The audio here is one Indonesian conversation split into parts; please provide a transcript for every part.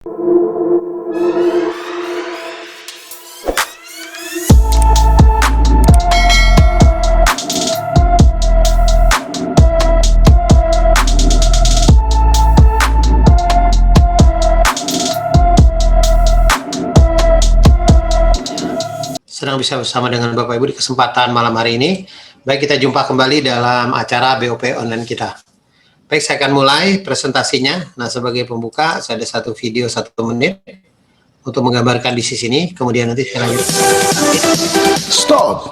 Senang bisa bersama dengan Bapak Ibu di kesempatan malam hari ini. Baik, kita jumpa kembali dalam acara BOP online kita. Baik, saya akan mulai presentasinya. Nah, sebagai pembuka, saya ada satu video 1 menit untuk menggambarkan di sini. Kemudian nanti saya lanjut. Stop!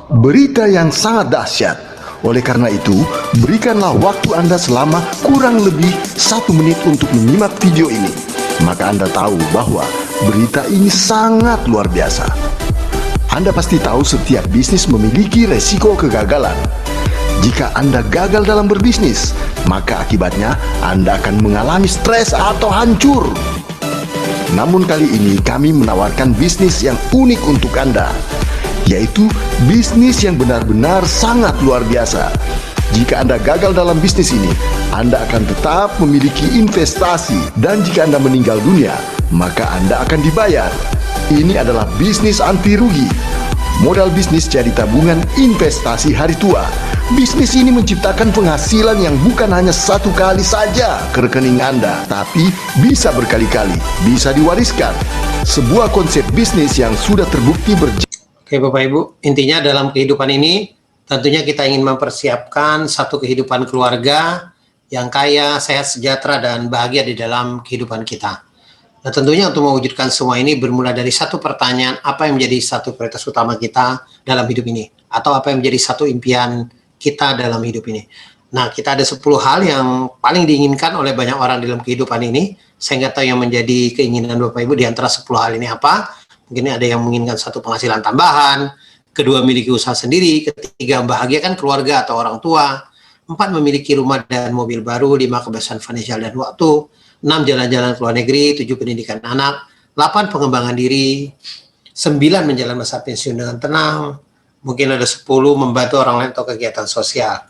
Berita yang sangat dahsyat. Oleh karena itu, berikanlah waktu Anda selama kurang lebih 1 menit untuk menyimak video ini. Maka Anda tahu bahwa berita ini sangat luar biasa. Anda pasti tahu setiap bisnis memiliki resiko kegagalan. Jika Anda gagal dalam berbisnis, maka akibatnya Anda akan mengalami stres atau hancur. Namun kali ini kami menawarkan bisnis yang unik untuk Anda, yaitu bisnis yang benar-benar sangat luar biasa. Jika Anda gagal dalam bisnis ini, Anda akan tetap memiliki investasi, dan jika Anda meninggal dunia, maka Anda akan dibayar. Ini adalah bisnis anti rugi. Modal bisnis jadi tabungan investasi hari tua. Bisnis ini menciptakan penghasilan yang bukan hanya 1 kali saja ke rekening Anda, tapi bisa berkali-kali, bisa diwariskan. Sebuah konsep bisnis yang sudah terbukti Oke Bapak Ibu, intinya dalam kehidupan ini tentunya kita ingin mempersiapkan satu kehidupan keluarga yang kaya, sehat, sejahtera, dan bahagia di dalam kehidupan kita. Nah, tentunya untuk mewujudkan semua ini bermula dari satu pertanyaan, apa yang menjadi satu prioritas utama kita dalam hidup ini? Atau apa yang menjadi satu impian kita dalam hidup ini? Nah, kita ada 10 hal yang paling diinginkan oleh banyak orang dalam kehidupan ini. Saya nggak tahu yang menjadi keinginan Bapak Ibu di antara 10 hal ini apa. Mungkin ada yang menginginkan satu penghasilan tambahan, kedua memiliki usaha sendiri, ketiga membahagiakan keluarga atau orang tua, 4 memiliki rumah dan mobil baru, 5 kebebasan finansial dan waktu, 6 jalan-jalan ke luar negeri, 7 pendidikan anak, 8 pengembangan diri, 9 menjalani masa pensiun dengan tenang, mungkin ada 10 membantu orang lain atau kegiatan sosial.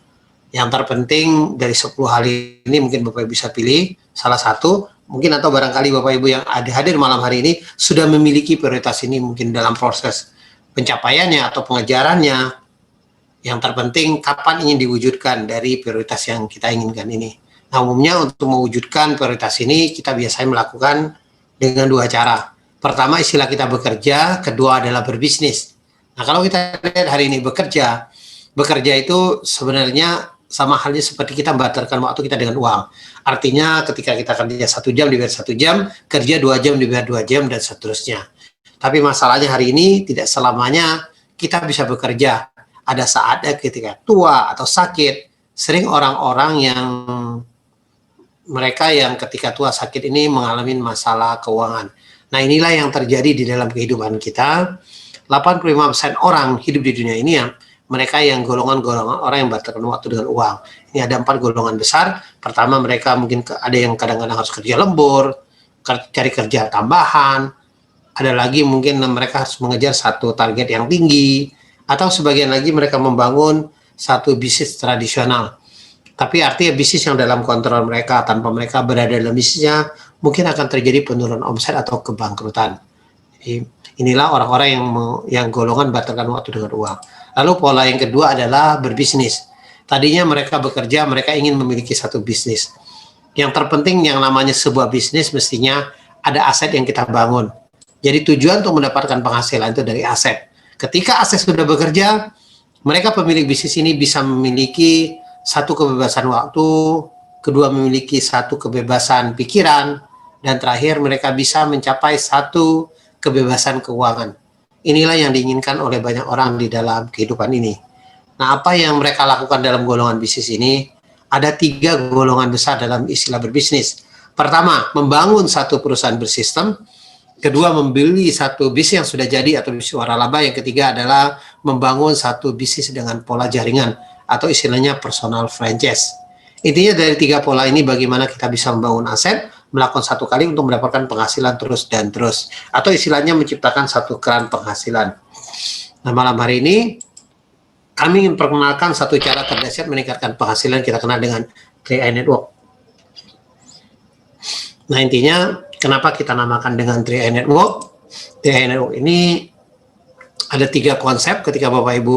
Yang terpenting dari 10 hal ini mungkin Bapak Ibu bisa pilih salah satu, mungkin atau barangkali Bapak Ibu yang hadir malam hari ini sudah memiliki prioritas ini mungkin dalam proses pencapaiannya atau pengejarannya. Yang terpenting kapan ingin diwujudkan dari prioritas yang kita inginkan ini. Nah, umumnya untuk mewujudkan prioritas ini kita biasanya melakukan dengan 2 cara. Pertama, istilah kita bekerja, kedua adalah berbisnis. Nah, kalau kita lihat hari ini bekerja itu sebenarnya sama halnya seperti kita membatalkan waktu kita dengan uang. Artinya ketika kita kerja 1 jam dibayar 1 jam, kerja 2 jam dibayar 2 jam, dan seterusnya. Tapi masalahnya hari ini tidak selamanya kita bisa bekerja. Ada saatnya ketika tua atau sakit. Sering orang-orang yang mereka yang ketika tua sakit ini mengalami masalah keuangan. Nah, inilah yang terjadi di dalam kehidupan kita. 85% orang hidup di dunia ini yang mereka yang golongan-golongan orang yang membatalkan waktu dengan uang. Ini ada 4 golongan besar. Pertama, mereka mungkin ada yang kadang-kadang harus kerja lembur, cari kerja tambahan. Ada lagi mungkin mereka harus mengejar satu target yang tinggi, atau sebagian lagi mereka membangun satu bisnis tradisional. Tapi artinya bisnis yang dalam kontrol mereka, tanpa mereka berada dalam bisnisnya, mungkin akan terjadi penurunan omset atau kebangkrutan. Jadi, inilah orang-orang yang golongan batalkan waktu dengan uang. Lalu pola yang kedua adalah berbisnis. Tadinya mereka bekerja, mereka ingin memiliki satu bisnis. Yang terpenting yang namanya sebuah bisnis mestinya ada aset yang kita bangun. Jadi tujuan untuk mendapatkan penghasilan itu dari aset. Ketika aset sudah bekerja, mereka pemilik bisnis ini bisa memiliki satu kebebasan waktu, kedua memiliki satu kebebasan pikiran, dan terakhir mereka bisa mencapai satu kebebasan keuangan. Inilah yang diinginkan oleh banyak orang di dalam kehidupan ini. Nah, apa yang mereka lakukan dalam golongan bisnis ini? Ada 3 golongan besar dalam istilah berbisnis. Pertama, membangun satu perusahaan bersistem. Kedua, membeli satu bisnis yang sudah jadi atau bisnis waralaba. Yang ketiga adalah membangun satu bisnis dengan pola jaringan atau istilahnya personal franchise. Intinya dari 3 pola ini bagaimana kita bisa membangun aset, melakukan satu kali untuk mendapatkan penghasilan terus dan terus. Atau istilahnya menciptakan satu keran penghasilan. Nah, malam hari ini kami ingin perkenalkan satu cara terdahsyat meningkatkan penghasilan, kita kenal dengan 3i Network. Nah, intinya Kenapa kita namakan dengan 3i Network? 3i Network ini ada 3 konsep ketika Bapak Ibu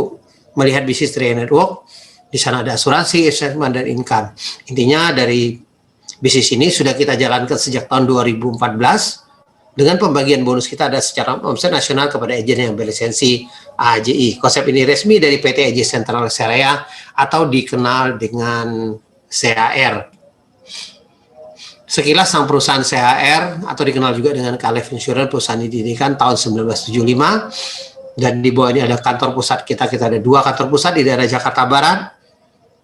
melihat bisnis 3i Network. Di sana ada asuransi, investment, dan income. Intinya dari bisnis ini sudah kita jalankan sejak tahun 2014. Dengan pembagian bonus kita ada secara omset nasional kepada agen yang berlisensi AJI. Konsep ini resmi dari PT AJ Sentral Syariah atau dikenal dengan CAR. Sekilas sang perusahaan CAR atau dikenal juga dengan Khalif Insurance, perusahaan ini didirikan tahun 1975 dan di bawah ini ada kantor pusat kita. Kita ada 2 kantor pusat di daerah Jakarta Barat.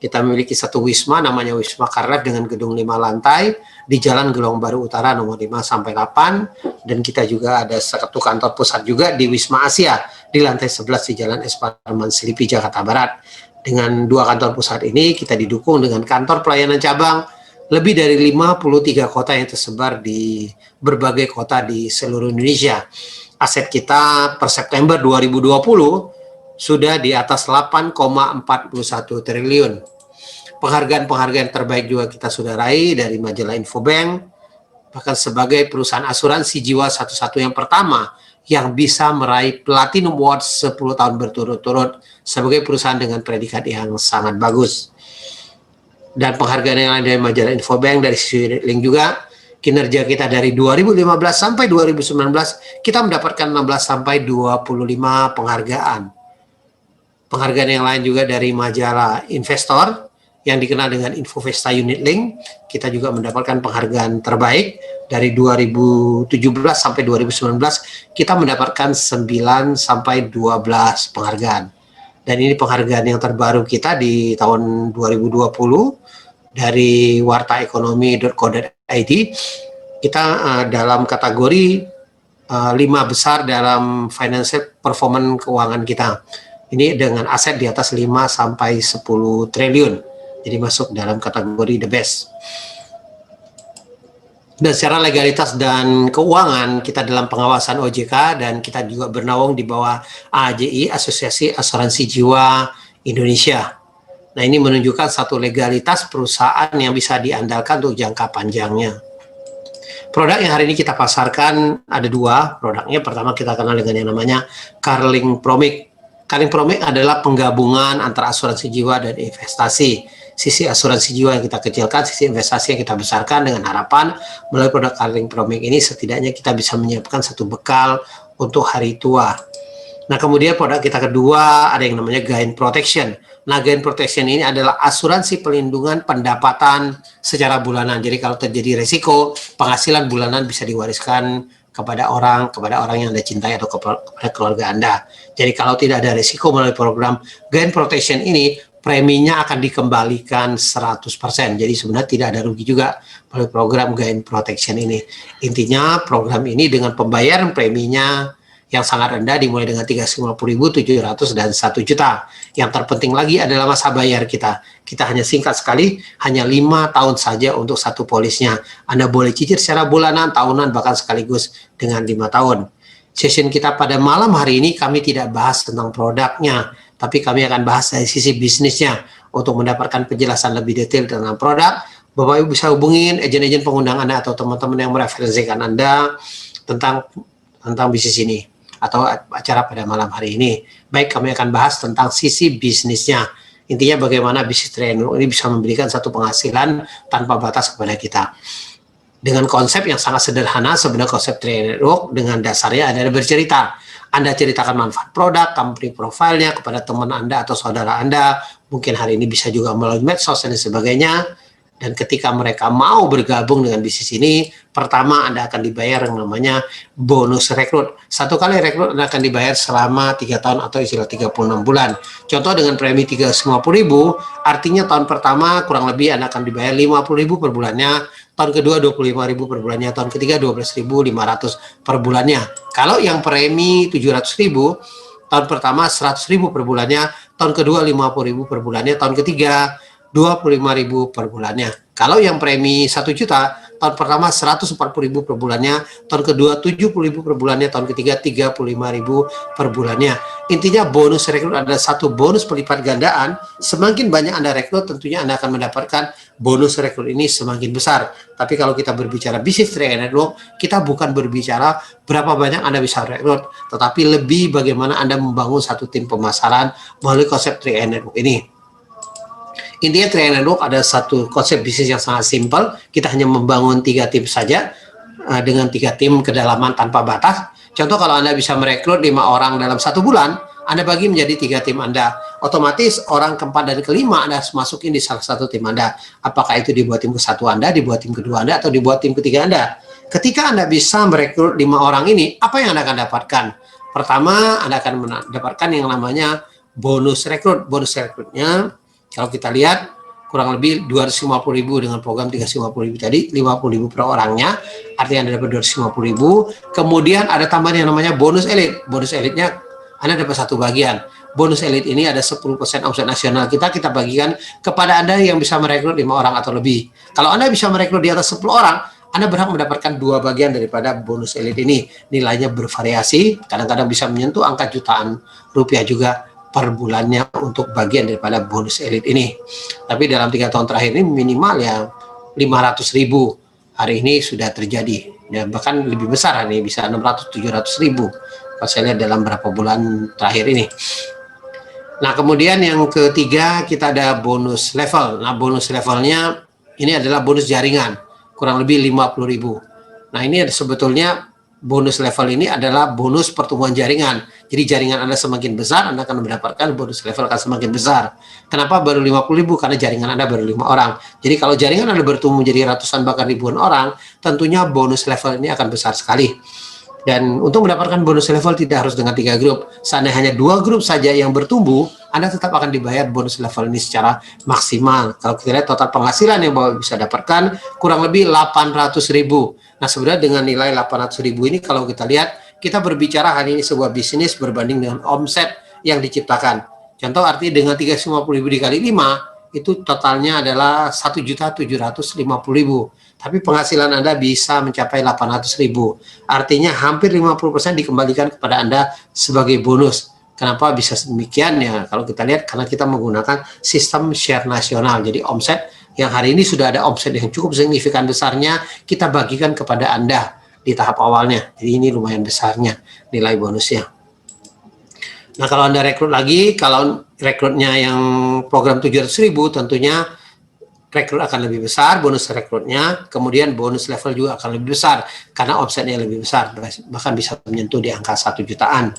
Kita memiliki 1 wisma namanya Wisma Karlef dengan gedung 5 lantai di Jalan Gelong Baru Utara nomor 5 sampai 8, dan kita juga ada 1 kantor pusat juga di Wisma Asia di lantai 11 di Jalan Es Parman Selipi Jakarta Barat. Dengan 2 kantor pusat ini kita didukung dengan kantor pelayanan cabang lebih dari 53 kota yang tersebar di berbagai kota di seluruh Indonesia. Aset kita per September 2020 sudah di atas 8,41 triliun. Penghargaan-penghargaan terbaik juga kita sudah raih dari majalah Infobank, bahkan sebagai perusahaan asuransi jiwa satu-satu yang pertama yang bisa meraih Platinum Award 10 tahun berturut-turut sebagai perusahaan dengan predikat yang sangat bagus. Dan penghargaan yang lain dari majalah Infobank, dari sisi link juga, kinerja kita dari 2015 sampai 2019 kita mendapatkan 16 sampai 25 penghargaan. Penghargaan yang lain juga dari majalah Investor yang dikenal dengan Infovesta Unit Link, kita juga mendapatkan penghargaan terbaik dari 2017 sampai 2019 kita mendapatkan 9 sampai 12 penghargaan. Dan ini penghargaan yang terbaru kita di tahun 2020 dari wartaekonomi.co.id. Kita dalam kategori 5 besar dalam financial performance keuangan kita. Ini dengan aset di atas 5 sampai 10 triliun. Jadi masuk dalam kategori the best. Dan secara legalitas dan keuangan kita dalam pengawasan OJK dan kita juga bernaung di bawah AJI, Asosiasi Asuransi Jiwa Indonesia. Nah, ini menunjukkan satu legalitas perusahaan yang bisa diandalkan untuk jangka panjangnya. Produk yang hari ini kita pasarkan ada 2 produknya. Pertama kita kenal dengan yang namanya Carling Promic. Carling Promic adalah penggabungan antara asuransi jiwa dan investasi. Sisi asuransi jiwa yang kita kecilkan, sisi investasi yang kita besarkan dengan harapan melalui produk Carling Promic ini setidaknya kita bisa menyiapkan satu bekal untuk hari tua. Nah, kemudian produk kita kedua ada yang namanya Gain Protection. Nah, Gain Protection ini adalah asuransi pelindungan pendapatan secara bulanan. Jadi kalau terjadi resiko, penghasilan bulanan bisa diwariskan kepada orang yang Anda cintai atau kepada keluarga Anda. Jadi kalau tidak ada risiko melalui program Gain Protection ini, preminya akan dikembalikan 100%. Jadi sebenarnya tidak ada rugi juga melalui program Gain Protection ini. Intinya program ini dengan pembayaran preminya yang sangat rendah dimulai dengan 350.700 dan 1 juta. Yang terpenting lagi adalah masa bayar kita. Kita hanya singkat sekali, hanya 5 tahun saja untuk satu polisnya. Anda boleh cicil secara bulanan, tahunan, bahkan sekaligus dengan 5 tahun. Session kita pada malam hari ini kami tidak bahas tentang produknya, tapi kami akan bahas dari sisi bisnisnya. Untuk mendapatkan penjelasan lebih detail tentang produk, Bapak Ibu bisa hubungin agen-agen pengundang Anda atau teman-teman yang mereferensikan Anda tentang bisnis ini atau acara pada malam hari ini. Baik, kami akan bahas tentang sisi bisnisnya. Intinya bagaimana bisnis trainer ini bisa memberikan satu penghasilan tanpa batas kepada kita. Dengan konsep yang sangat sederhana, sebenarnya konsep trainer dengan dasarnya adalah bercerita. Anda ceritakan manfaat produk, company profile-nya kepada teman Anda atau saudara Anda. Mungkin hari ini bisa juga melalui medsos dan sebagainya. Dan ketika mereka mau bergabung dengan bisnis ini, pertama Anda akan dibayar yang namanya bonus rekrut. 1 kali rekrut Anda akan dibayar selama 3 tahun atau istilah 36 bulan. Contoh dengan premi 350.000, artinya tahun pertama kurang lebih Anda akan dibayar 50.000 per bulannya, tahun kedua 25.000 per bulannya, tahun ketiga 12.500 per bulannya. Kalau yang premi 700.000, tahun pertama 100.000 per bulannya, tahun kedua 50.000 per bulannya, tahun ketiga 25.000 per bulannya. Kalau yang premi 1 juta, tahun pertama 140.000 per bulannya, tahun kedua 70.000 per bulannya, tahun ketiga 35.000 per bulannya. Intinya bonus rekrut adalah satu bonus pelipat gandaan. Semakin banyak Anda rekrut, tentunya Anda akan mendapatkan bonus rekrut ini semakin besar. Tapi kalau kita berbicara bisnis training network, kita bukan berbicara berapa banyak Anda bisa rekrut, tetapi lebih bagaimana Anda membangun satu tim pemasaran melalui konsep training network ini. Intinya training network ada satu konsep bisnis yang sangat simpel. Kita hanya membangun 3 tim saja dengan 3 tim kedalaman tanpa batas. Contoh, kalau Anda bisa merekrut 5 orang dalam 1 bulan, Anda bagi menjadi 3 tim Anda. Otomatis orang keempat dan kelima Anda harus masukin di salah satu tim Anda. Apakah itu dibuat tim ke-1 Anda, dibuat tim kedua Anda, atau dibuat tim ketiga Anda. Ketika Anda bisa merekrut 5 orang ini, apa yang Anda akan dapatkan? Pertama, Anda akan mendapatkan yang namanya bonus rekrut. Bonus rekrutnya, kalau kita lihat, kurang lebih 250.000 dengan program 350.000 tadi, 50.000 per orangnya, artinya Anda dapat 250.000. Kemudian ada tambahan yang namanya bonus elit. Bonus elitnya Anda dapat satu bagian. Bonus elit ini ada 10% omset nasional kita bagikan kepada Anda yang bisa merekrut 5 orang atau lebih. Kalau Anda bisa merekrut di atas 10 orang, Anda berhak mendapatkan 2 bagian daripada bonus elit ini. Nilainya bervariasi, kadang-kadang bisa menyentuh angka jutaan rupiah juga per bulannya untuk bagian daripada bonus elit ini. Tapi dalam 3 tahun terakhir ini minimal ya 500.000. Hari ini sudah terjadi, dan bahkan lebih besar, ini bisa 600-700.000 kalau saya lihat dalam berapa bulan terakhir ini. Nah, kemudian yang ketiga, kita ada bonus level. Nah, bonus levelnya ini adalah bonus jaringan, kurang lebih 50.000. Nah, ini ada sebetulnya bonus level ini adalah bonus pertumbuhan jaringan. Jadi jaringan Anda semakin besar, Anda akan mendapatkan bonus level akan semakin besar. Kenapa baru 50.000? Karena jaringan Anda baru 5 orang. Jadi kalau jaringan Anda bertumbuh menjadi ratusan bahkan ribuan orang, tentunya bonus level ini akan besar sekali. Dan untuk mendapatkan bonus level tidak harus dengan 3 grup. Seandainya hanya 2 grup saja yang bertumbuh, Anda tetap akan dibayar bonus level ini secara maksimal. Kalau kita lihat total penghasilan yang Bapak bisa dapatkan kurang lebih 800.000. Nah, sebenarnya dengan nilai 800.000 ini, kalau kita lihat, kita berbicara hari ini sebuah bisnis berbanding dengan omset yang diciptakan. Contoh, artinya dengan 350.000 dikali 5, itu totalnya adalah 1.750.000. Tapi penghasilan Anda bisa mencapai 800.000. Artinya hampir 50% dikembalikan kepada Anda sebagai bonus. Kenapa bisa demikian? Ya, kalau kita lihat, karena kita menggunakan sistem share nasional. Jadi omset yang hari ini sudah ada omset yang cukup signifikan besarnya, kita bagikan kepada Anda di tahap awalnya. Jadi ini lumayan besarnya nilai bonusnya. Nah, kalau Anda rekrut lagi, kalau rekrutnya yang program 700.000, tentunya rekrut akan lebih besar, bonus rekrutnya, kemudian bonus level juga akan lebih besar, karena omsetnya lebih besar, bahkan bisa menyentuh di angka 1 jutaan.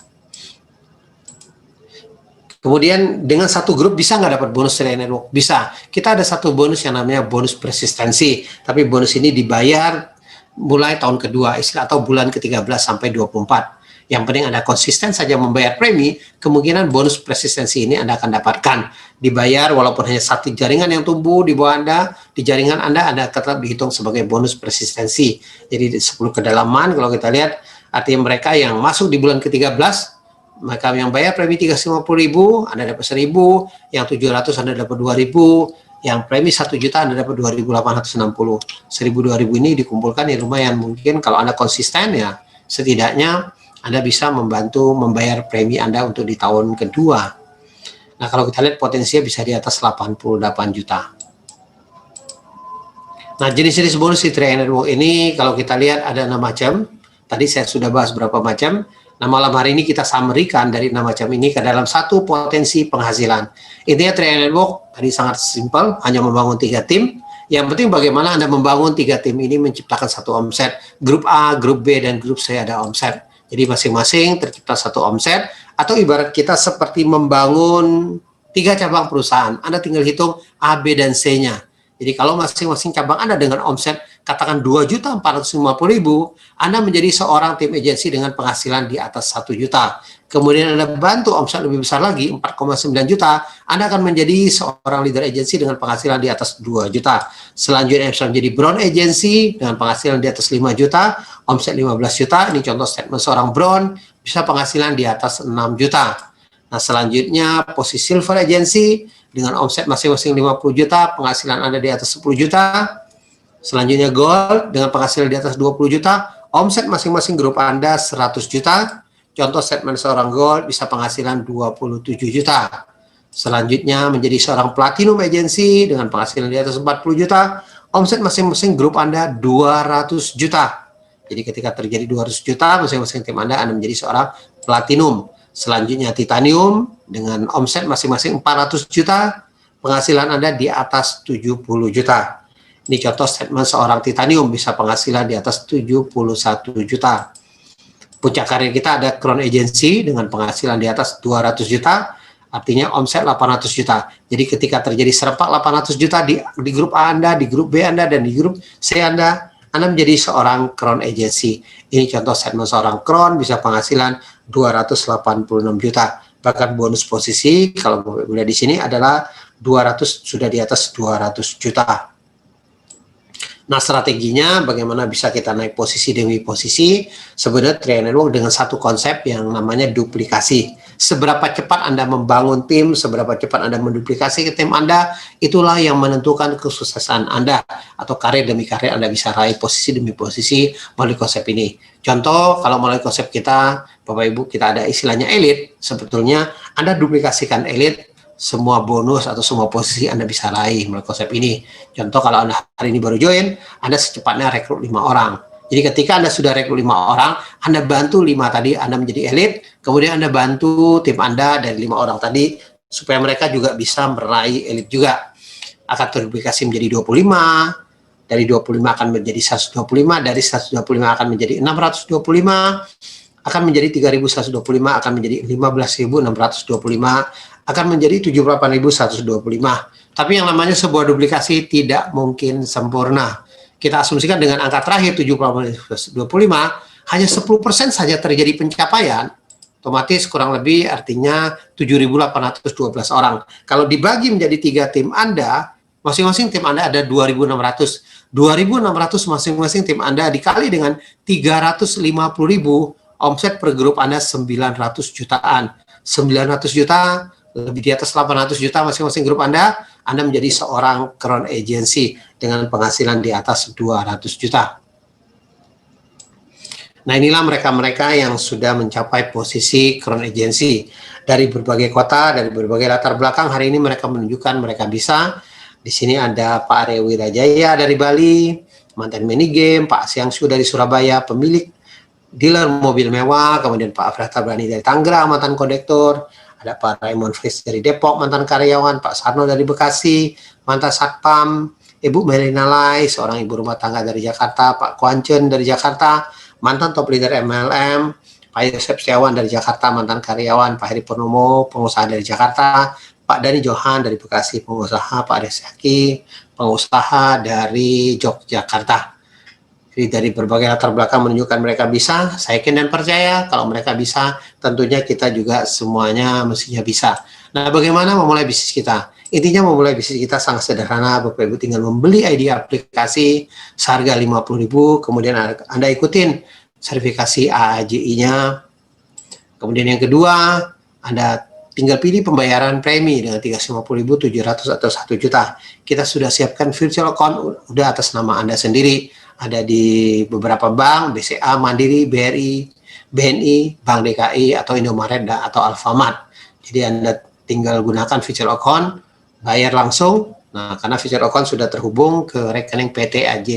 Kemudian dengan satu grup bisa nggak dapat bonus training network? Bisa. Kita ada satu bonus yang namanya bonus persistensi, tapi bonus ini dibayar mulai tahun kedua, atau bulan ke-13 sampai 24. Yang penting Anda konsisten saja membayar premi, kemungkinan bonus persistensi ini Anda akan dapatkan. Dibayar walaupun hanya satu jaringan yang tumbuh di bawah Anda, di jaringan Anda tetap dihitung sebagai bonus persistensi. Jadi 10 kedalaman, kalau kita lihat, artinya mereka yang masuk di bulan ke-13, mereka yang bayar premi 350.000, Anda dapat 1.000, yang 700 Anda dapat 2.000, yang premi 1 juta Anda dapat 2.860. 1.000-2.000 ini dikumpulkan ya lumayan. Mungkin kalau Anda konsisten ya setidaknya Anda bisa membantu membayar premi Anda untuk di tahun kedua. Nah, kalau kita lihat potensinya bisa di atas 88 juta. Nah, jenis-jenis bonus di training network ini kalau kita lihat ada 6 macam. Tadi saya sudah bahas berapa macam. Nah, malam hari ini kita summary-kan dari 6 macam ini ke dalam satu potensi penghasilan. Intinya training network tadi sangat simpel, hanya membangun 3 tim. Yang penting bagaimana Anda membangun 3 tim ini menciptakan satu omset. Grup A, grup B, dan grup C ada omset. Jadi masing-masing tercipta satu omset, atau ibarat kita seperti membangun 3 cabang perusahaan. Anda tinggal hitung A, B, dan C-nya. Jadi kalau masing-masing cabang Anda dengan omset katakan 2.450.000, Anda menjadi seorang tim agensi dengan penghasilan di atas 1 juta. Kemudian Anda bantu omset lebih besar lagi, 4,9 juta, Anda akan menjadi seorang leader agensi dengan penghasilan di atas 2 juta. Selanjutnya bisa menjadi brown agency dengan penghasilan di atas 5 juta, omset 15 juta, ini contoh statement seorang brown, bisa penghasilan di atas 6 juta. Nah, selanjutnya posisi silver agency dengan omset masing-masing 50 juta, penghasilan Anda di atas 10 juta. Selanjutnya Gold dengan penghasilan di atas 20 juta, omset masing-masing grup Anda 100 juta. Contoh statement seorang Gold bisa penghasilan 27 juta. Selanjutnya menjadi seorang Platinum Agency dengan penghasilan di atas 40 juta, omset masing-masing grup Anda 200 juta. Jadi ketika terjadi 200 juta, masing-masing tim Anda menjadi seorang Platinum. Selanjutnya Titanium dengan omset masing-masing 400 juta, penghasilan Anda di atas 70 juta. Ini contoh statement seorang Titanium bisa penghasilan di atas 71 juta. Puncak karir kita ada Crown Agency dengan penghasilan di atas 200 juta, artinya omset 800 juta. Jadi ketika terjadi serempak 800 juta di grup A Anda, di grup B Anda, dan di grup C Anda menjadi seorang Crown Agency. Ini contoh statement seorang Crown bisa penghasilan 286 juta. Bahkan bonus posisi kalau boleh di sini adalah 200, sudah di atas 200 juta. Nah, strateginya bagaimana bisa kita naik posisi demi posisi? Sebenarnya Triad Network dengan satu konsep yang namanya duplikasi. Seberapa cepat Anda membangun tim, seberapa cepat Anda menduplikasi ke tim Anda, itulah yang menentukan kesuksesan Anda atau karir demi karir Anda bisa raih posisi demi posisi melalui konsep ini. Contoh, kalau melalui konsep kita, Bapak Ibu, kita ada istilahnya elit. Sebetulnya Anda duplikasikan elit, semua bonus atau semua posisi Anda bisa raih melalui konsep ini. Contoh, kalau Anda hari ini baru join, Anda secepatnya rekrut 5 orang. Jadi ketika Anda sudah rekrut 5 orang, Anda bantu 5 tadi, Anda menjadi elit, kemudian Anda bantu tim Anda dari 5 orang tadi, supaya mereka juga bisa meraih elit juga. Akan terduplikasi menjadi 25, dari 25 akan menjadi 125, dari 125 akan menjadi 625, akan menjadi 3.125, akan menjadi 15.625, akan menjadi 78.125. Tapi yang namanya sebuah duplikasi tidak mungkin sempurna. Kita asumsikan dengan angka terakhir 78.125, hanya 10% saja terjadi pencapaian, otomatis kurang lebih artinya 7.812 orang. Kalau dibagi menjadi 3 tim Anda, masing-masing tim Anda ada 2.600. 2.600 masing-masing tim Anda dikali dengan 350.000, omset per grup Anda 900 jutaan. 900 juta, lebih di atas 800 juta masing-masing grup Anda menjadi seorang Crown Agency dengan penghasilan di atas 200 juta. Nah, inilah mereka-mereka yang sudah mencapai posisi Crown Agency. Dari berbagai kota, dari berbagai latar belakang, hari ini mereka menunjukkan mereka bisa. Di sini ada Pak Arya Wirajaya dari Bali, mantan minigame, Pak Siangsu dari Surabaya, pemilik dealer mobil mewah, kemudian Pak Afrah Tabrani dari Tangerang, mantan kondektor, ada Pak Raymond Fris dari Depok, mantan karyawan, Pak Sarno dari Bekasi, mantan satpam, Ibu Melina Lai, seorang ibu rumah tangga dari Jakarta, Pak Kuancen dari Jakarta, mantan top leader MLM, Pak Yosef Setiawan dari Jakarta, mantan karyawan, Pak Heri Purnomo, pengusaha dari Jakarta, Pak Dani Johan dari Bekasi, pengusaha, Pak Resaki, pengusaha dari Yogyakarta. Jadi dari berbagai latar belakang menunjukkan mereka bisa, saya yakin dan percaya kalau mereka bisa, tentunya kita juga semuanya mestinya bisa. Nah, bagaimana memulai bisnis kita? Intinya memulai bisnis kita sangat sederhana, Bapak Ibu tinggal membeli ID aplikasi seharga 50.000, kemudian Anda ikutin sertifikasi AAJI-nya. Kemudian yang kedua, Anda tinggal pilih pembayaran premi dengan 350.000, 700 atau 1 juta. Kita sudah siapkan virtual account udah atas nama Anda sendiri. Ada di beberapa bank, BCA, Mandiri, BRI, BNI, Bank DKI, atau Indomaret, atau Alfamart. Jadi Anda tinggal gunakan virtual account, bayar langsung. Nah, karena virtual account sudah terhubung ke rekening PT AJ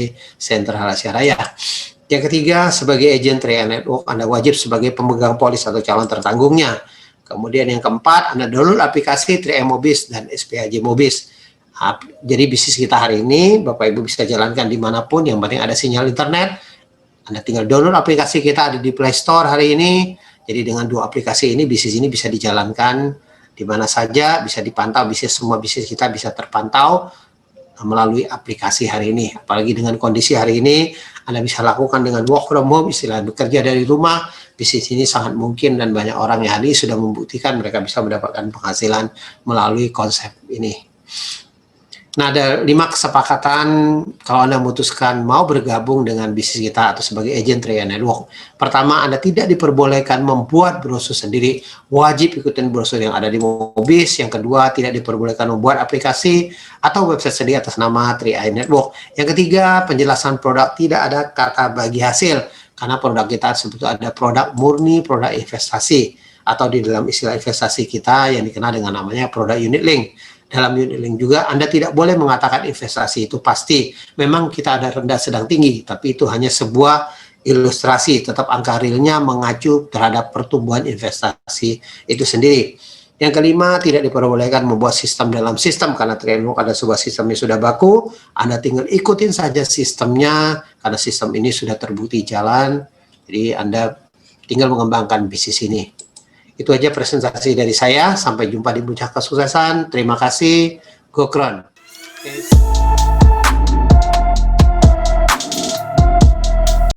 Sentral Asia Raya. Yang ketiga, sebagai agen Triad Network, Anda wajib sebagai pemegang polis atau calon tertanggungnya. Kemudian yang keempat, Anda download aplikasi Triad Mobis dan SPAJ Mobis. Jadi bisnis kita hari ini, Bapak Ibu bisa jalankan dimanapun, yang penting ada sinyal internet. Anda tinggal download aplikasi kita, ada di Play Store hari ini. Jadi dengan 2 aplikasi ini, bisnis ini bisa dijalankan di mana saja, bisa dipantau, semua bisnis kita bisa terpantau melalui aplikasi hari ini. Apalagi dengan kondisi hari ini, Anda bisa lakukan dengan work from home, istilah bekerja dari rumah. Bisnis ini sangat mungkin dan banyak orang yang hari ini sudah membuktikan mereka bisa mendapatkan penghasilan melalui konsep ini. Nah, ada 5 kesepakatan kalau Anda memutuskan mau bergabung dengan bisnis kita atau sebagai agent Tria Network. Pertama, Anda tidak diperbolehkan membuat brosur sendiri, wajib ikutin brosur yang ada di Mobis. Yang kedua, tidak diperbolehkan membuat aplikasi atau website sendiri atas nama Tria Network. Yang ketiga, penjelasan produk tidak ada kata bagi hasil, karena produk kita sebetulnya ada produk murni, produk investasi, atau di dalam istilah investasi kita yang dikenal dengan namanya produk unit link. Dalam unit link juga Anda tidak boleh mengatakan investasi itu pasti. Memang kita ada rendah sedang tinggi, tapi itu hanya sebuah ilustrasi. Tetap angka realnya mengacu terhadap pertumbuhan investasi itu sendiri. Yang kelima, tidak diperbolehkan membuat sistem dalam sistem, karena Tria Network ada sebuah sistem yang sudah baku. Anda tinggal ikutin saja sistemnya, karena sistem ini sudah terbukti jalan. Jadi Anda tinggal mengembangkan bisnis ini. Itu aja presentasi dari saya. Sampai jumpa di Puncak Kesuksesan. Terima kasih. Go Kron.